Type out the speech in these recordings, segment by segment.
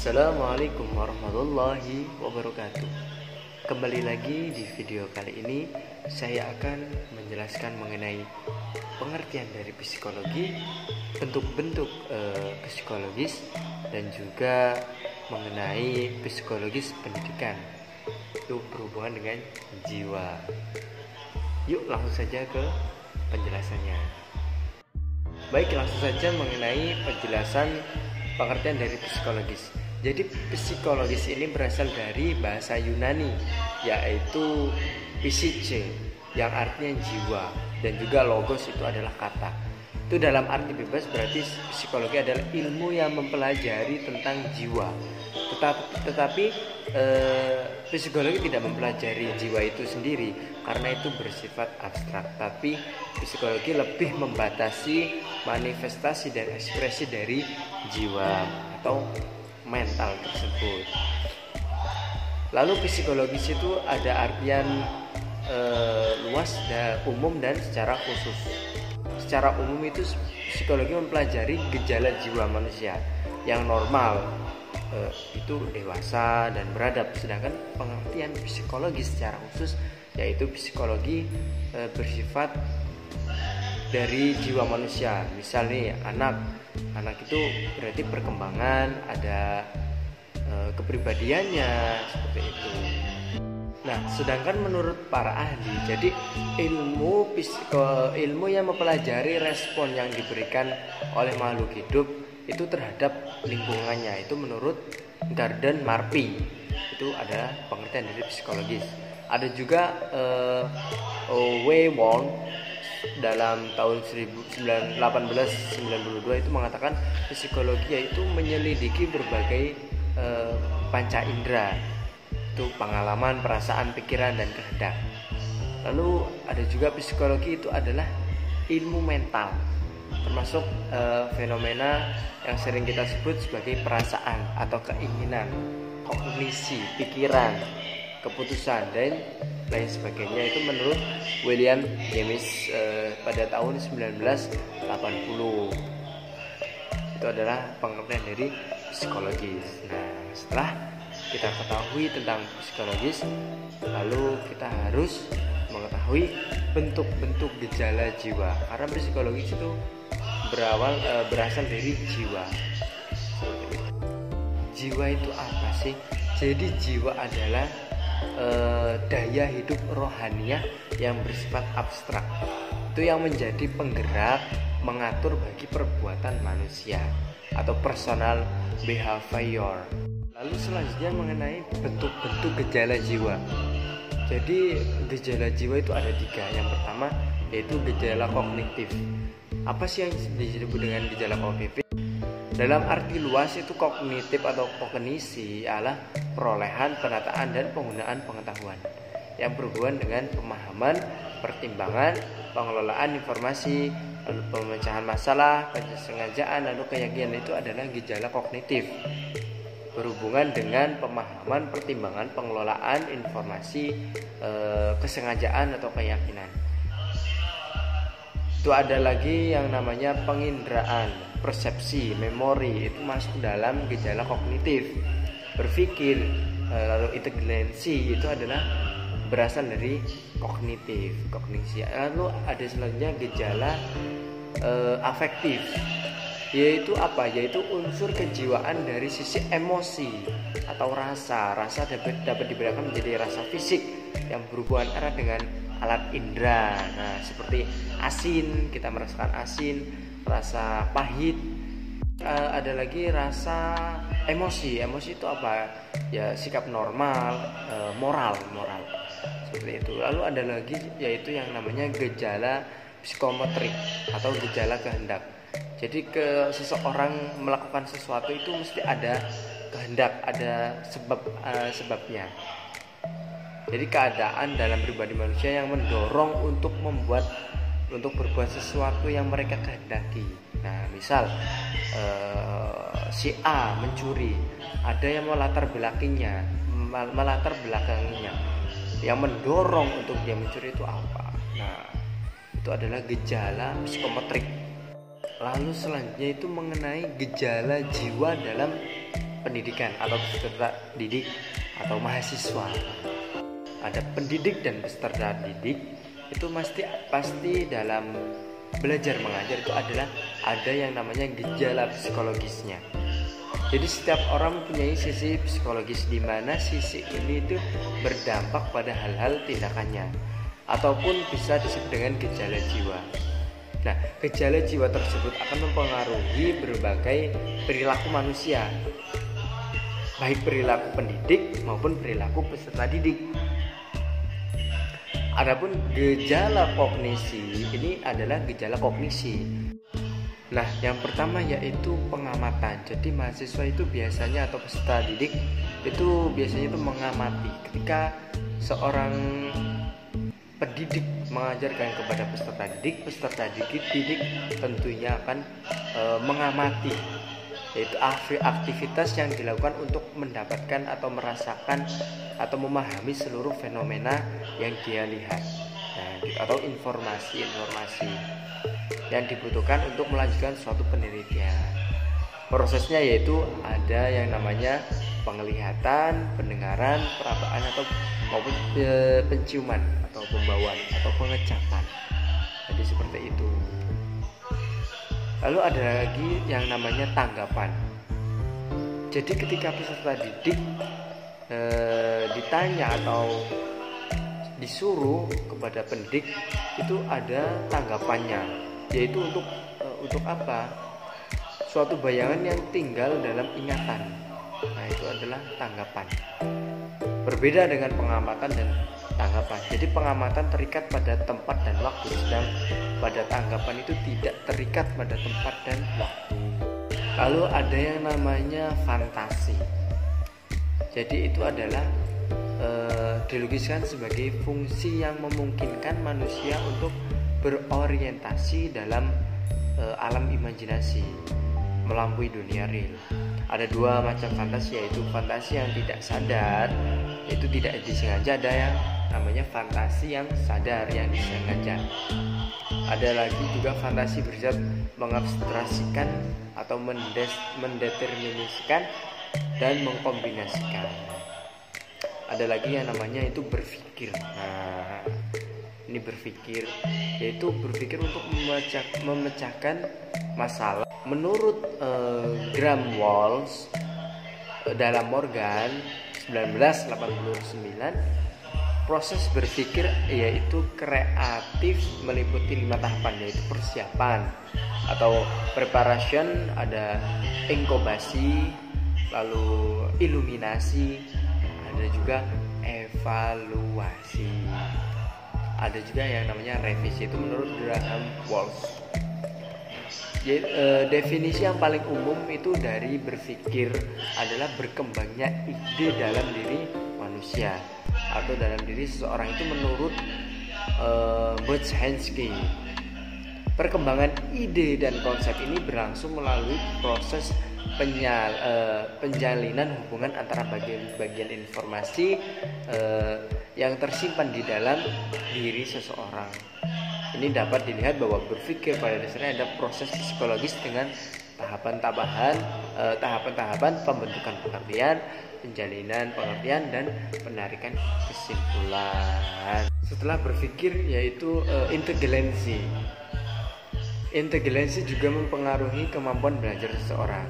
Assalamualaikum warahmatullahi wabarakatuh. Kembali lagi di video kali ini, saya akan menjelaskan mengenai pengertian dari psikologi, bentuk-bentuk psikologis, dan juga mengenai psikologis pendidikan. Itu berhubungan dengan jiwa. Yuk langsung saja ke penjelasannya. Baik, langsung saja mengenai penjelasan pengertian dari psikologis. Jadi psikologis ini berasal dari bahasa Yunani, yaitu psyche, yang artinya jiwa, dan juga logos itu adalah kata. Itu dalam arti bebas berarti psikologi adalah ilmu yang mempelajari tentang jiwa. Tetapi psikologi tidak mempelajari jiwa itu sendiri karena itu bersifat abstrak. Tapi psikologi lebih membatasi manifestasi dan ekspresi dari jiwa atau mental tersebut. Lalu psikologis itu ada artian luas dan umum dan secara khusus. Secara umum itu psikologi mempelajari gejala jiwa manusia yang normal, itu dewasa dan beradab. Sedangkan pengertian psikologis secara khusus yaitu psikologi bersifat dari jiwa manusia. Misal nih anak itu berarti perkembangan, ada kepribadiannya seperti itu. Nah, sedangkan menurut para ahli, jadi ilmu yang mempelajari respon yang diberikan oleh makhluk hidup itu terhadap lingkungannya, itu menurut Gardner Marpy, itu adalah pengertian dari psikologis. Ada juga Weybourne dalam tahun 1892 itu mengatakan psikologi yaitu menyelidiki berbagai panca indera, itu pengalaman, perasaan, pikiran, dan kehendak. Lalu ada juga psikologi itu adalah ilmu mental, termasuk fenomena yang sering kita sebut sebagai perasaan atau keinginan, kognisi, pikiran, keputusan, dan lain sebagainya. Itu menurut William James pada tahun 1980. Itu adalah pengertian dari psikologis. Nah, setelah kita ketahui tentang psikologis, lalu kita harus mengetahui bentuk-bentuk gejala jiwa, karena psikologis itu berasal dari jiwa. Jiwa itu apa sih? Jadi jiwa adalah daya hidup rohaniah yang bersifat abstrak, itu yang menjadi penggerak mengatur bagi perbuatan manusia atau personal behavior. Lalu selanjutnya mengenai bentuk-bentuk gejala jiwa. Jadi gejala jiwa itu ada 3. Yang pertama yaitu gejala kognitif. Apa sih yang disebut dengan gejala kognitif? Dalam arti luas itu kognitif atau kognisi adalah perolehan, penataan, dan penggunaan pengetahuan yang berhubungan dengan pemahaman, pertimbangan, pengelolaan informasi, lalu pemecahan masalah, kesengajaan, lalu keyakinan. Itu adalah gejala kognitif, berhubungan dengan pemahaman, pertimbangan, pengelolaan informasi, kesengajaan atau keyakinan. Itu ada lagi yang namanya penginderaan, persepsi, memori, itu masuk dalam gejala kognitif. Berpikir, lalu inteligensi itu adalah berasal dari kognisi. Lalu ada selanjutnya gejala afektif, yaitu apa? Yaitu unsur kejiwaan dari sisi emosi atau rasa dapat dibedakan menjadi rasa fisik yang berhubungan erat dengan alat indera. Nah, seperti asin, kita merasakan asin, rasa pahit. Ada lagi rasa emosi itu apa? Ya sikap normal, moral seperti itu. Lalu ada lagi yaitu yang namanya gejala psikometrik atau gejala kehendak. Jadi seseorang melakukan sesuatu itu mesti ada kehendak, ada sebabnya. Jadi keadaan dalam pribadi manusia yang mendorong untuk berbuat sesuatu yang mereka kehendaki. Nah, misal si A mencuri, ada yang melatar belakanginya, yang mendorong untuk dia mencuri itu apa? Nah, itu adalah gejala psikometrik. Lalu selanjutnya itu mengenai gejala jiwa dalam pendidikan atau peserta didik atau mahasiswa. Ada pendidik dan peserta didik itu pasti dalam belajar mengajar itu adalah ada yang namanya gejala psikologisnya. Jadi setiap orang mempunyai sisi psikologis di mana sisi ini itu berdampak pada hal-hal tindakannya ataupun bisa disebut dengan gejala jiwa. Nah, gejala jiwa tersebut akan mempengaruhi berbagai perilaku manusia, baik perilaku pendidik maupun perilaku peserta didik. Adapun gejala kognisi ini adalah gejala kognisi. Nah, yang pertama yaitu pengamatan. Jadi mahasiswa itu biasanya atau peserta didik itu biasanya itu mengamati ketika seorang pendidik mengajarkan kepada peserta didik tentunya akan mengamati, yaitu aktivitas yang dilakukan untuk mendapatkan atau merasakan atau memahami seluruh fenomena yang dia lihat, atau informasi yang dibutuhkan untuk melanjutkan suatu penelitian. Prosesnya yaitu ada yang namanya penglihatan, pendengaran, perabaan atau maupun penciuman atau pembawaan atau pengecapan. Jadi seperti itu. Lalu ada lagi yang namanya tanggapan. Jadi ketika peserta didik ditanya atau disuruh kepada pendidik itu ada tanggapannya, yaitu untuk apa? Suatu bayangan yang tinggal dalam ingatan. Nah, itu adalah tanggapan. Berbeda dengan pengamatan dan tanggapan. Jadi pengamatan terikat pada tempat dan waktu, sedang pada tanggapan itu tidak terikat pada tempat dan waktu. Lalu ada yang namanya fantasi. Jadi itu adalah dilogiskan sebagai fungsi yang memungkinkan manusia untuk berorientasi dalam alam imajinasi melampaui dunia real. Ada dua macam fantasi, yaitu fantasi yang tidak sadar, itu tidak disengaja. Ada yang namanya fantasi yang sadar, yang disengaja. Ada lagi juga fantasi bersifat mengabstraksikan atau mendeterminasikan dan mengkombinasikan. Ada lagi yang namanya itu berpikir. Nah, ini berpikir, yaitu berpikir untuk memecahkan masalah. Menurut Graham Walsh dalam Morgan 1989, proses berpikir yaitu kreatif meliputi 5 tahapan, yaitu persiapan atau preparation, ada inkubasi, lalu iluminasi, ada juga evaluasi, ada juga yang namanya revisi. Itu menurut Graham Walsh. Jadi, definisi yang paling umum itu dari berpikir adalah berkembangnya ide dalam diri manusia atau dalam diri seseorang itu menurut Bojansky. Perkembangan ide dan konsep ini berlangsung melalui proses penjalinan hubungan antara bagian-bagian informasi yang tersimpan di dalam diri seseorang. Ini dapat dilihat bahwa berpikir pada dasarnya ada proses psikologis dengan tahapan-tahapan pembentukan pengertian, penjalinan pengertian, dan penarikan kesimpulan. Setelah berpikir yaitu inteligensi. Inteligensi juga mempengaruhi kemampuan belajar seseorang.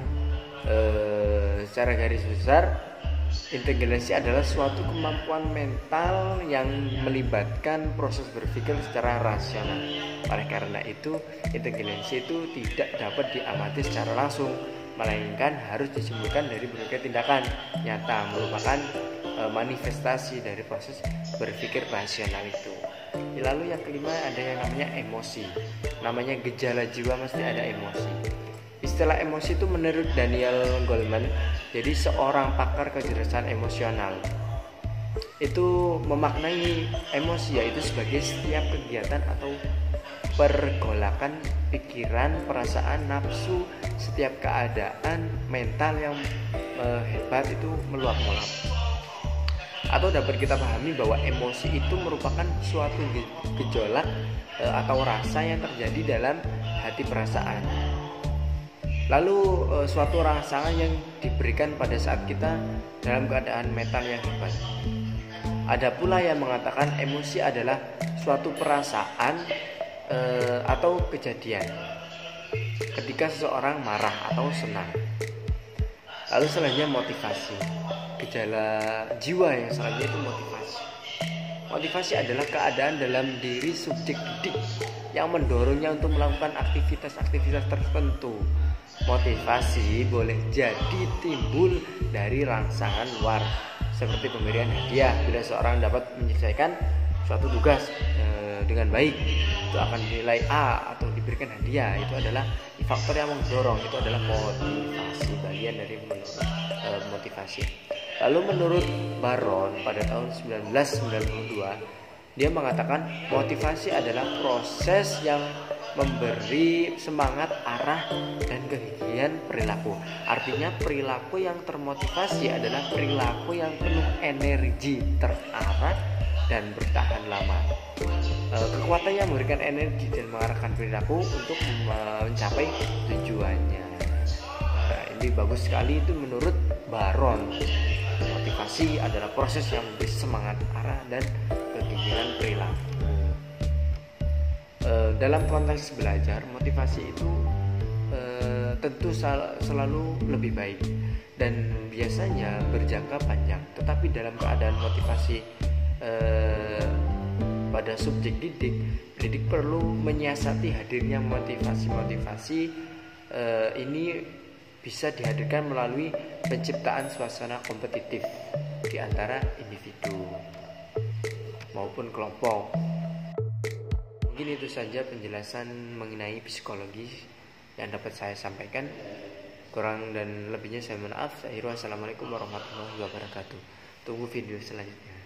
Secara garis besar, inteligensi adalah suatu kemampuan mental yang melibatkan proses berpikir secara rasional. Oleh karena itu, inteligensi itu tidak dapat diamati secara langsung, melainkan harus disimpulkan dari berbagai tindakan nyata merupakan manifestasi dari proses berpikir rasional itu. Lalu yang kelima ada yang namanya emosi. Namanya gejala jiwa mesti ada emosi. Istilah emosi itu menurut Daniel Goleman, jadi seorang pakar kecerdasan emosional itu memaknai emosi yaitu sebagai setiap kegiatan atau pergolakan pikiran, perasaan, nafsu, setiap keadaan mental yang hebat itu meluap-meluap. Atau dapat kita pahami bahwa emosi itu merupakan suatu gejolak atau rasa yang terjadi dalam hati perasaan. Lalu suatu rangsangan yang diberikan pada saat kita dalam keadaan mental yang hebat. Ada pula yang mengatakan emosi adalah suatu perasaan atau kejadian ketika seseorang marah atau senang. Lalu selanjutnya motivasi. Gejala jiwa yang selanjutnya itu motivasi. Motivasi adalah keadaan dalam diri subjek didik yang mendorongnya untuk melakukan aktivitas-aktivitas tertentu. Motivasi boleh jadi timbul dari rangsangan luar, seperti pemberian hadiah. Bila seorang dapat menyelesaikan suatu tugas dengan baik, itu akan dinilai A atau diberikan hadiah. Itu adalah faktor yang mendorong, itu adalah motivasi, bagian dari motivasi. Lalu menurut Baron pada tahun 1992, dia mengatakan motivasi adalah proses yang memberi semangat, arah, dan kegigihan perilaku. Artinya perilaku yang termotivasi adalah perilaku yang penuh energi, terarah, dan bertahan lama. Kekuatan yang memberikan energi dan mengarahkan perilaku untuk mencapai tujuannya. Ini bagus sekali itu menurut Baron. Motivasi adalah proses yang memberi semangat, arah, dan kegigihan perilaku. Dalam konteks belajar, motivasi itu tentu selalu lebih baik dan biasanya berjangka panjang. Tetapi dalam keadaan motivasi pada subjek didik, pendidik perlu menyiasati hadirnya motivasi ini bisa dihadirkan melalui penciptaan suasana kompetitif di antara individu maupun kelompok. Mungkin itu saja penjelasan mengenai psikologi yang dapat saya sampaikan. Kurang dan lebihnya saya mohon maaf. Assalamualaikum warahmatullahi wabarakatuh. Tunggu video selanjutnya.